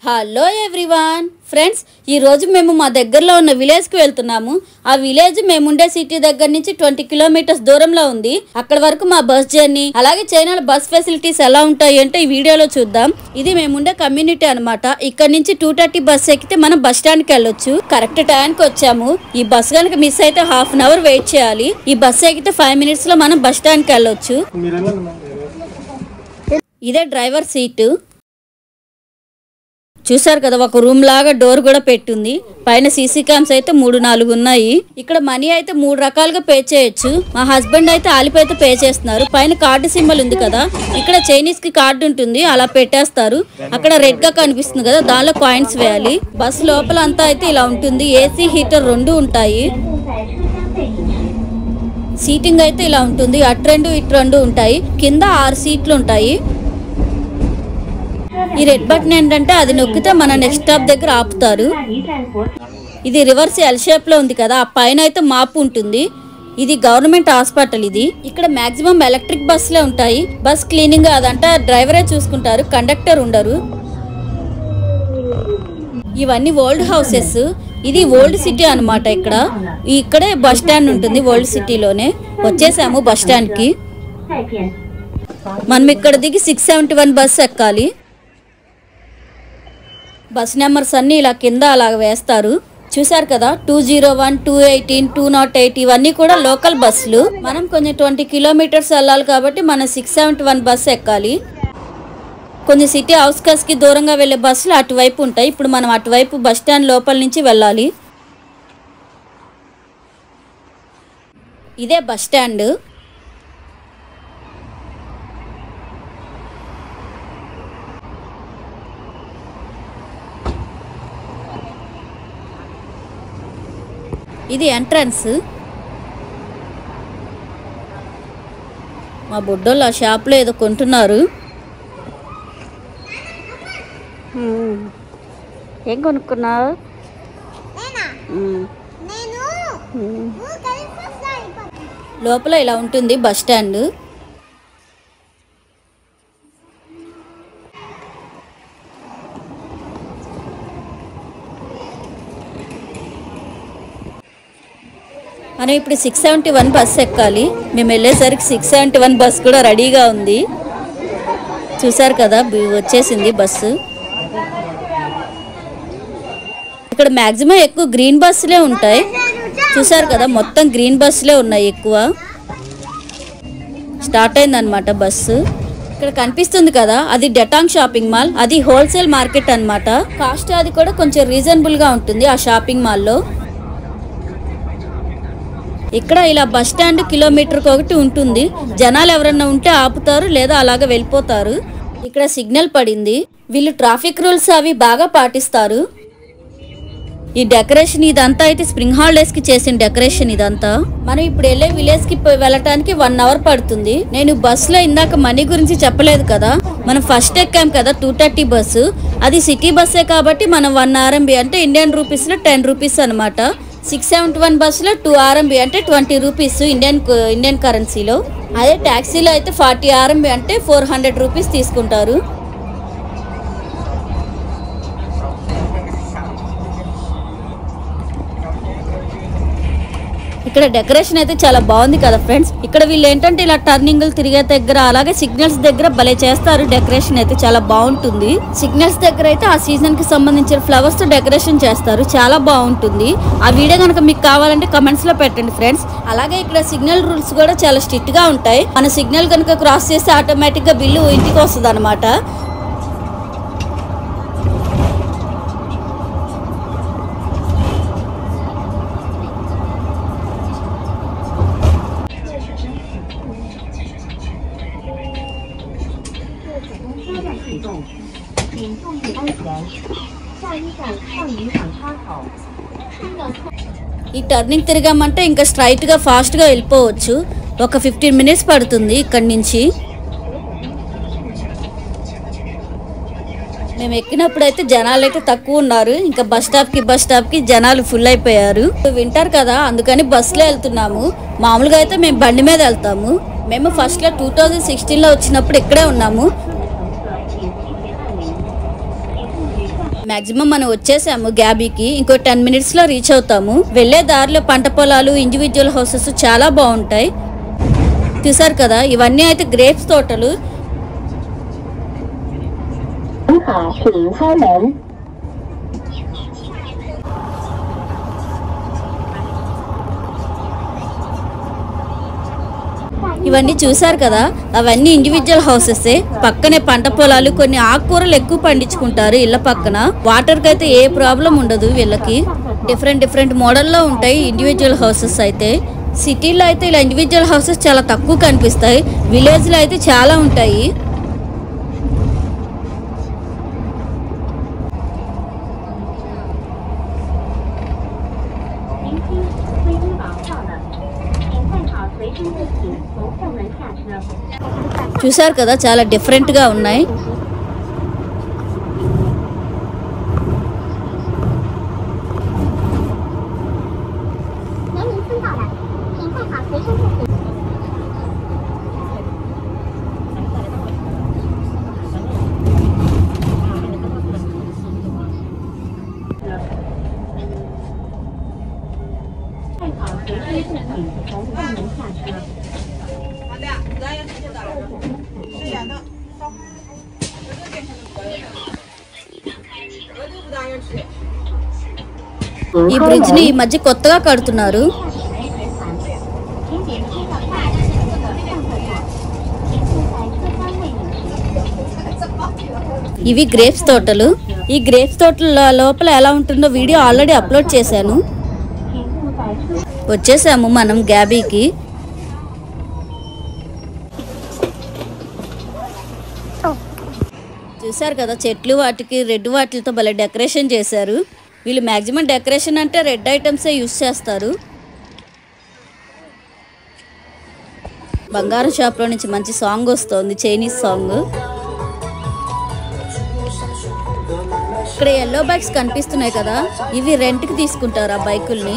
Hello everyone friends, ఈరోజు మేము మా దగ్గరలో ఉన్న విలేజ్కి వెళ్తున్నాము. ఆ విలేజ్ మేముండే సిటీ దగ్గర నుంచి 20 కిలోమీటర్స్ దూరంలో ఉంది. అక్కడ వరకు మా బస్ జర్నీ, అలాగే చైనాలో బస్ ఫెసిలిటీస్ ఎలా ఉంటాయి అంటే ఈ వీడియోలో చూద్దాం. ఇది మేముండే కమ్యూనిటీ అనమాట. ఇక్కడ నుంచి 2:30 బస్ ఎక్కితే మనం బస్ స్టాండ్కి వెళ్ళొచ్చు. కరెక్ట్ టైంకి వచ్చాము. ఈ బస్ కనుక మిస్ అయితే హాఫ్ అన్ అవర్ వెయిట్ చేయాలి. ఈ బస్ ఎక్కితే 5 minutes లో మనం బస్ స్టాండ్కి వెళ్ళొచ్చు. ఇదే డ్రైవర్ సీటు. చూసారు కదా, ఒక రూమ్ లాగా డోర్ కూడా పెట్టుంది. పైన సీసీ క్యామ్స్ అయితే 3-4 ఉన్నాయి. ఇక్కడ మనీ అయితే 3 రకాలుగా పే చేయొచ్చు. మా హస్బెండ్ అయితే ఆలిపైతే పే చేస్తున్నారు. పైన కార్డు సింబల్ ఉంది కదా, ఇక్కడ చైనీస్ కి కార్డు ఉంటుంది, అలా పెట్టేస్తారు. అక్కడ రెడ్ గా కనిపిస్తుంది కదా, దానిలో కాయిన్స్ వేయాలి. బస్ లోపల అంతా అయితే ఇలా ఉంటుంది. ఏసీ హీటర్ 2 ఉంటాయి. సీటింగ్ అయితే ఇలా ఉంటుంది. అటు 2 ఇటు 2 ఉంటాయి. కింద 6 సీట్లు ఉంటాయి. ఈ రెడ్ బటన్ ఏంటంటే అది నొక్కితే మన నెక్స్ట్ స్టాప్ దగ్గర ఆపుతారు. ఇది రివర్స్ ఎల్ షేప్ లో ఉంది కదా, ఆ పైన అయితే మాపు ఉంటుంది. ఇది గవర్నమెంట్ హాస్పిటల్. ఇది ఇక్కడ మాక్సిమం ఎలక్ట్రిక్ బస్సులే ఉంటాయి. బస్ క్లీనింగ్ అదంతా డ్రైవరే చూసుకుంటారు, కండక్టర్ ఉండరు. ఇవన్నీ ఓల్డ్ హౌసెస్. ఇది ఓల్డ్ సిటీ అనమాట. ఇక్కడే బస్ స్టాండ్ ఉంటుంది. ఓల్డ్ సిటీలోనే వచ్చేసాము బస్ స్టాండ్ కి. మనం ఇక్కడ దిగి 671 బస్ ఎక్కాలి. బస్ నెంబర్స్ అన్ని ఇలా కింద అలా వేస్తారు. చూసారు కదా, 201, 218, 208 ఇవన్నీ కూడా లోకల్ బస్సులు. మనం కొంచెం 20 కిలోమీటర్స్ వెళ్ళాలి కాబట్టి మనం 671 బస్ ఎక్కాలి. కొంచెం సిటీ అవుట్స్కట్స్ కి దూరంగా వెళ్లే బస్సులు అటువైపు ఉంటాయి. ఇప్పుడు మనం అటువైపు బస్ స్టాండ్ లోపల నుంచి వెళ్ళాలి. ఇదే బస్ స్టాండ్. ఇది ఎంట్రన్స్. మా బుడ్డోళ్ళు ఆ షాప్లో ఏదో కొంటున్నారు. ఏం కొనుక్కున్నావు? లోపల ఇలా ఉంటుంది బస్ స్టాండ్. మనం ఇప్పుడు 671 బస్ ఎక్కాలి. మేము వెళ్ళేసరికి 671 బస్ కూడా రెడీగా ఉంది. చూసారు కదా, వచ్చేసింది బస్సు. ఇక్కడ మ్యాక్సిమం ఎక్కువ గ్రీన్ బస్సులే ఉంటాయి. చూసారు కదా, మొత్తం గ్రీన్ బస్సులే ఉన్నాయి ఎక్కువ. స్టార్ట్ అయిందనమాట బస్సు. ఇక్కడ కనిపిస్తుంది కదా, అది డెటాంగ్ షాపింగ్ మాల్. అది హోల్సేల్ మార్కెట్ అనమాట. కాస్ట్ అది కూడా కొంచెం రీజనబుల్ గా ఉంటుంది ఆ షాపింగ్ మాల్లో. ఇక్కడ ఇలా బస్ స్టాండ్ కిలోమీటర్కి ఒకటి ఉంటుంది. జనాలు ఎవరన్నా ఉంటే ఆపుతారు, లేదా అలాగే వెళ్ళిపోతారు. ఇక్కడ సిగ్నల్ పడింది. వీళ్ళు ట్రాఫిక్ రూల్స్ అవి బాగా పాటిస్తారు. ఈ డెకరేషన్ ఇదంతా అయితే స్ప్రింగ్ హాలిడేస్ కి చేసిన డెకరేషన్ ఇదంతా. మనం ఇప్పుడు వెళ్ళే విలేజ్ కి వెళ్ళటానికి 1 hour పడుతుంది. నేను బస్ లో ఇందాక మనీ గురించి చెప్పలేదు కదా, మనం ఫస్ట్ ఎక్కాం కదా 2:30 బస్సు. అది సిటీ బస్సే కాబట్టి మనం 1 RMB అంటే ఇండియన్ రూపీస్ లో 10 రూపీస్ అనమాట. 671 బస్సులో 2 RMB అంటే 20 రూపీస్ ఇండియన్ కరెన్సీలో. అదే ట్యాక్సీలో అయితే 40 RMB అంటే 400 రూపీస్ తీసుకుంటారు. ఇక్కడ డెకరేషన్ అయితే చాలా బాగుంది కదా ఫ్రెండ్స్. ఇక్కడ వీళ్ళు ఏంటంటే ఇలా టర్నింగ్లు తిరిగే దగ్గర, అలాగే సిగ్నల్స్ దగ్గర భలే చేస్తారు. డెకరేషన్ అయితే చాలా బాగుంటుంది. సిగ్నల్స్ దగ్గర అయితే ఆ సీజన్ కి సంబంధించిన ఫ్లవర్స్ తో డెకరేషన్ చేస్తారు. చాలా బాగుంటుంది. ఆ వీడియో కనుక మీకు కావాలంటే కమెంట్స్ లో పెట్టండి ఫ్రెండ్స్. అలాగే ఇక్కడ సిగ్నల్ రూల్స్ కూడా చాలా స్ట్రిక్ట్ గా ఉంటాయి. మన సిగ్నల్ కనుక క్రాస్ చేస్తే ఆటోమేటిక్ గా బిల్లు ఇంటికి వస్తుంది అనమాట. ఈ టర్నింగ్ తిరిగామంటే ఇంకా స్ట్రైట్ గా ఫాస్ట్ గా వెళ్ళిపోవచ్చు. ఒక 15 minutes పడుతుంది ఇక్కడి నుంచి. మేము ఎక్కినప్పుడు అయితే జనాలు అయితే తక్కువ ఉన్నారు. ఇంకా బస్ స్టాప్ కి జనాలు ఫుల్ అయిపోయారు. వింటర్ కదా, అందుకని బస్సులో వెళ్తున్నాము. మామూలుగా అయితే మేము బండి మీద వెళ్తాము. మేము ఫస్ట్ లో 2016లో వచ్చినప్పుడు ఇక్కడే ఉన్నాము. మాక్సిమం మనం వచ్చేసాము గ్యాబీకి. ఇంకో 10 minutes లో రీచ్ అవుతాము. వెళ్లే దారిలో పంట పొలాలు, ఇండివిజువల్ హౌసెస్ చాలా బాగుంటాయి. చూసారు కదా, ఇవన్నీ అయితే గ్రేప్స్ తోటలు. ఇవన్నీ చూసారు కదా, అవన్నీ ఇండివిజువల్ హౌసెస్. పక్కనే పంట పొలాలు, కొన్ని ఆకుకూరలు ఎక్కువ పండించుకుంటారు ఇళ్ళ పక్కన. వాటర్ కి అయితే ఏ ప్రాబ్లం ఉండదు వీళ్ళకి. డిఫరెంట్ మోడల్లో ఉంటాయి ఇండివిజువల్ హౌసెస్ అయితే. సిటీలో అయితే ఇలా ఇండివిజువల్ హౌసెస్ చాలా తక్కువ కనిపిస్తాయి. విలేజ్ లో అయితే చాలా ఉంటాయి. చూసారు కదా, చాలా డిఫరెంట్ గా ఉన్నాయి. ఈ బ్రిడ్జ్ ని ఈ మధ్య కొత్తగా కడుతున్నారు. ఇవి గ్రేప్స్ తోటలు. ఈ గ్రేప్స్ తోటల లోపల ఎలా ఉంటుందో వీడియో ఆల్రెడీ అప్లోడ్ చేశాను. వచ్చేసాము మనం గ్యాబీకి. చూసారు కదా, చెట్లు వాటికి రెడ్ వాటిలతో భలే డెకరేషన్ చేశారు. వీళ్ళు మ్యాక్సిమం డెకరేషన్ అంటే రెడ్ ఐటమ్సే యూస్ చేస్తారు. బంగారం షాప్లో నుంచి మంచి సాంగ్ వస్తుంది, చైనీస్ సాంగ్. ఇక్కడ ఎల్లో బైక్స్ కనిపిస్తున్నాయి కదా, ఇవి రెంట్కి తీసుకుంటారు ఆ బైకుల్ని.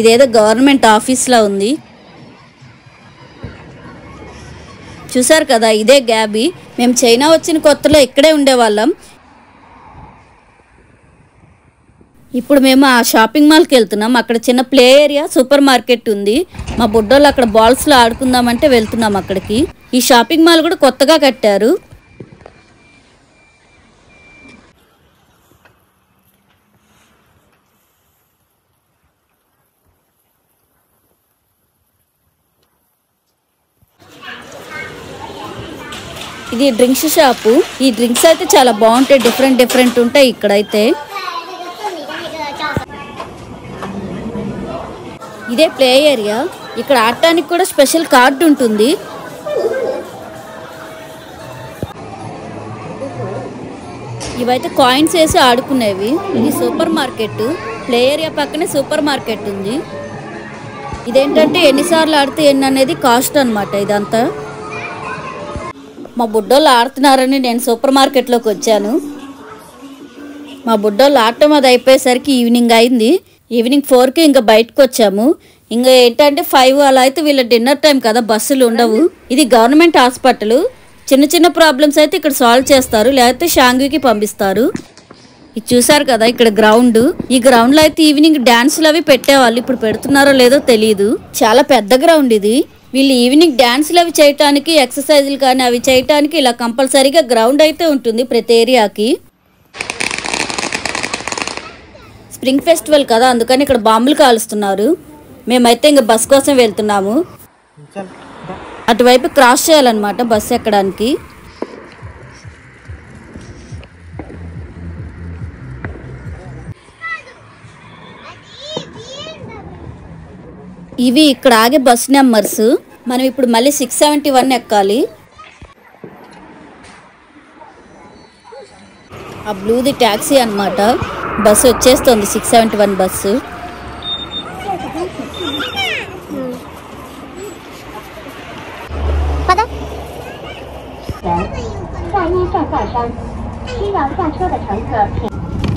ఇదేదో గవర్నమెంట్ ఆఫీస్లా ఉంది. చూసారు కదా, ఇదే గ్యాబీ. మేము చైనా వచ్చిన కొత్తలో ఇక్కడే ఉండేవాళ్ళం. ఇప్పుడు మేము ఆ షాపింగ్ మాల్కి వెళ్తున్నాం. అక్కడ చిన్న ప్లే ఏరియా, సూపర్ మార్కెట్ ఉంది. మా బుడ్డోళ్ళు అక్కడ బాల్స్లో ఆడుకుందామంటే వెళ్తున్నాం అక్కడికి. ఈ షాపింగ్ మాల్ కూడా కొత్తగా కట్టారు. ఇది డ్రింక్స్ షాపు. ఈ డ్రింక్స్ అయితే చాలా బాగుంటాయి, డిఫరెంట్ ఉంటాయి ఇక్కడైతే. ఇదే ప్లే ఏరియా. ఇక్కడ ఆడటానికి కూడా స్పెషల్ కార్డు ఉంటుంది. ఇవైతే కాయిన్స్ వేసి ఆడుకునేవి. ఇది సూపర్ మార్కెట్. ప్లే ఏరియా పక్కనే సూపర్ మార్కెట్ ఉంది. ఇదేంటంటే ఎన్నిసార్లు ఆడితే ఎన్ని అనేది కాస్ట్ అన్నమాట ఇదంతా. మా బుడ్డోళ్ళు ఆడుతున్నారని నేను సూపర్ మార్కెట్లోకి వచ్చాను. మా బుడ్డోళ్ళు ఆడటం అది అయిపోయేసరికి ఈవినింగ్ అయింది. ఈవినింగ్ 4కి ఇంకా బయటకు వచ్చాము. ఇంకా ఏంటంటే 5 అలా అయితే వీళ్ళ డిన్నర్ టైం కదా, బస్సులు ఉండవు. ఇది గవర్నమెంట్ హాస్పిటల్. చిన్న ప్రాబ్లమ్స్ అయితే ఇక్కడ సాల్వ్ చేస్తారు, లేకపోతే షాంగ్వీకి పంపిస్తారు. ఇది చూసారు కదా, ఇక్కడ గ్రౌండ్. ఈ గ్రౌండ్లో అయితే ఈవినింగ్ డాన్సులు అవి పెట్టేవాళ్ళు. ఇప్పుడు పెడుతున్నారో లేదో తెలియదు. చాలా పెద్ద గ్రౌండ్ ఇది. వీళ్ళు ఈవినింగ్ డాన్సులు అవి చేయటానికి, ఎక్సర్సైజులు కానీ అవి చేయటానికి ఇలా కంపల్సరీగా గ్రౌండ్ అయితే ఉంటుంది ప్రతి ఏరియాకి. స్ప్రింగ్ ఫెస్టివల్ కదా, అందుకని ఇక్కడ బాంబులు కాలుస్తున్నారు. మేమైతే ఇంకా బస్ కోసం వెళ్తున్నాము. అటువైపు క్రాస్ చేయాలన్నమాట బస్సు ఎక్కడానికి. ఇవి ఇక్కడ ఆగే బస్ నెంబర్స్. మనం ఇప్పుడు మళ్ళీ 671 ఎక్కాలి. ఆ బ్లూది ట్యాక్సీ అన్నమాట. బస్సు వచ్చేస్తుంది 671 బస్సు.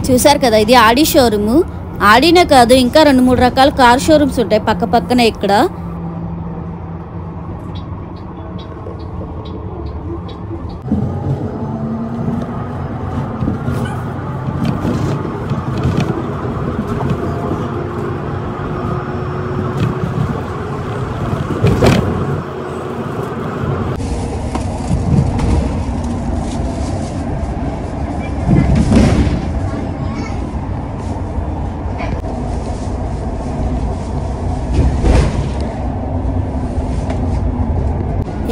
చూసారు కదా, ఇది ఆడి షోరూము. ఆడినే కాదు, ఇంకా 2-3 రకాల కార్ షోరూమ్స్ ఉంటాయి పక్క పక్కనే ఇక్కడ.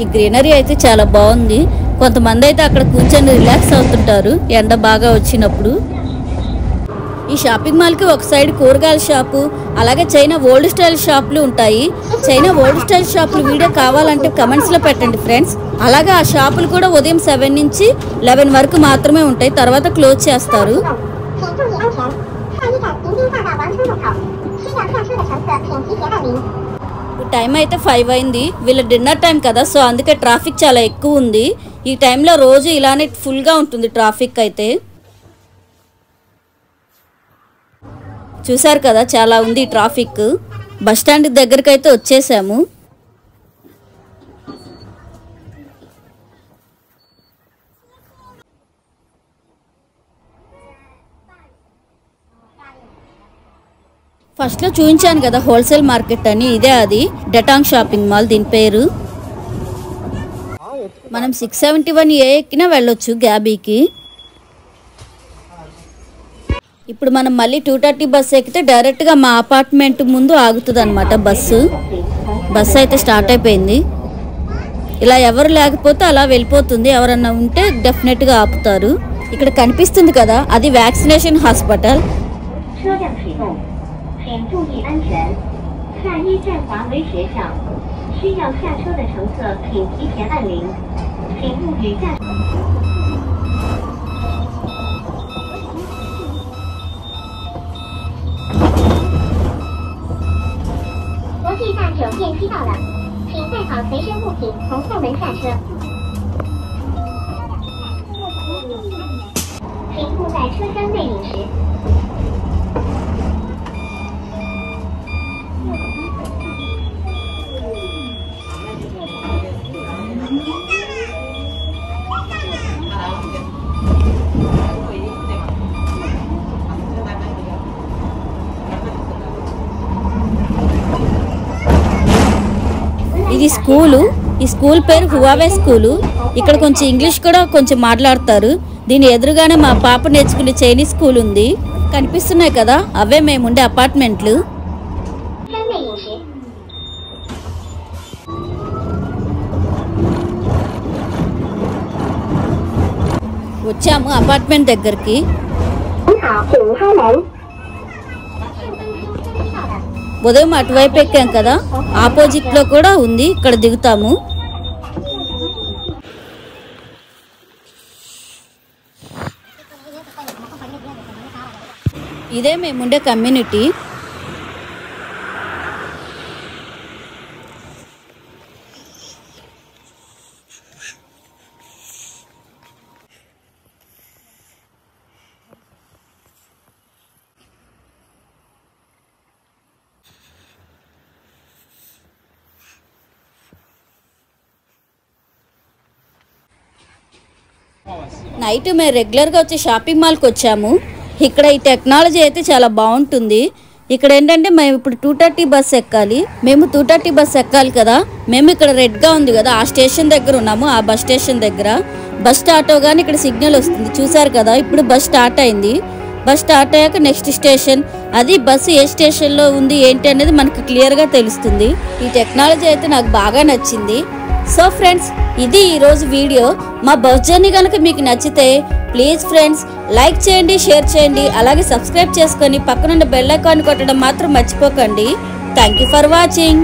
ఈ గ్రీనరీ అయితే చాలా బాగుంది. కొంతమంది అయితే అక్కడ కూర్చొని రిలాక్స్ అవుతుంటారు ఎండ బాగా వచ్చినప్పుడు. ఈ షాపింగ్ మాల్కి ఒక సైడ్ కూరగాయల షాపు, అలాగే చైనా ఓల్డ్ స్టైల్ షాపులు ఉంటాయి. చైనా ఓల్డ్ స్టైల్ షాపులు వీడియో కావాలంటే కమెంట్స్లో పెట్టండి ఫ్రెండ్స్. అలాగే ఆ షాపులు కూడా ఉదయం 7 నుంచి 11 వరకు మాత్రమే ఉంటాయి, తర్వాత క్లోజ్ చేస్తారు. టైం అయితే 5 అయింది. వీళ్ళ డిన్నర్ టైం కదా, సో అందుకే ట్రాఫిక్ చాలా ఎక్కువ ఉంది. ఈ టైంలో రోజు ఇలానే ఫుల్గా ఉంటుంది ట్రాఫిక్ అయితే. చూసారు కదా, చాలా ఉంది ట్రాఫిక్. బస్ స్టాండ్ దగ్గరికి అయితే వచ్చేసాము. ఫస్ట్లో చూపించాను కదా హోల్సేల్ మార్కెట్ అని, ఇదే అది డెటాంగ్ షాపింగ్ మాల్ దీని పేరు. మనం 671A ఎక్కినా వెళ్ళొచ్చు గ్యాబీకి. ఇప్పుడు మనం మళ్ళీ 230 బస్సు ఎక్కితే డైరెక్ట్గా మా అపార్ట్మెంట్ ముందు ఆగుతుంది అనమాట బస్సు అయితే స్టార్ట్ అయిపోయింది. ఇలా ఎవరు లేకపోతే అలా వెళ్ళిపోతుంది, ఎవరన్నా ఉంటే డెఫినెట్గా ఆపుతారు. ఇక్కడ కనిపిస్తుంది కదా, అది వ్యాక్సినేషన్ హాస్పిటల్. ఇది స్కూలు. ఈ స్కూల్ పేరు హువావే స్కూలు. ఇక్కడ కొంచెం ఇంగ్లీష్ కూడా కొంచెం మాట్లాడతారు. దీని ఎదురుగానే మా పాప నేర్చుకునే చైనీస్ స్కూల్ ఉంది. కనిపిస్తున్నాయి కదా, అవే మేముండే అపార్ట్మెంట్లు. వచ్చాము అపార్ట్మెంట్ దగ్గరికి. ఉదయం అటువైపు ఎక్కాం కదా, ఆపోజిట్ లో కూడా ఉంది, ఇక్కడ దిగుతాము. ఇదే మేముండే కమ్యూనిటీ. నైట్ మేము రెగ్యులర్గా వచ్చి షాపింగ్ మాల్కి వచ్చాము. ఇక్కడ ఈ టెక్నాలజీ అయితే చాలా బాగుంటుంది. ఇక్కడ ఏంటంటే మేము ఇప్పుడు 230 బస్ ఎక్కాలి. మేము 230 బస్ ఎక్కాలి కదా, మేము ఇక్కడ రెడ్గా ఉంది కదా ఆ స్టేషన్ దగ్గర ఉన్నాము. ఆ బస్ స్టేషన్ దగ్గర బస్ స్టార్ట్ అవగానే ఇక్కడ సిగ్నల్ వస్తుంది, చూసారు కదా. ఇప్పుడు బస్ స్టార్ట్ అయింది. బస్ స్టార్ట్ అయ్యాక నెక్స్ట్ స్టేషన్, అది బస్సు ఏ స్టేషన్లో ఉంది ఏంటి అనేది మనకు క్లియర్గా తెలుస్తుంది. ఈ టెక్నాలజీ అయితే నాకు బాగా నచ్చింది. సో ఫ్రెండ్స్, ఇది ఈరోజు వీడియో. మా బస్ జర్నీ కనుక మీకు నచ్చితే ప్లీజ్ ఫ్రెండ్స్ లైక్ చేయండి, షేర్ చేయండి, అలాగే సబ్స్క్రైబ్ చేసుకొని పక్కనున్న బెల్ ఐకాన్ కొట్టడం మాత్రం మర్చిపోకండి. Thank you for watching.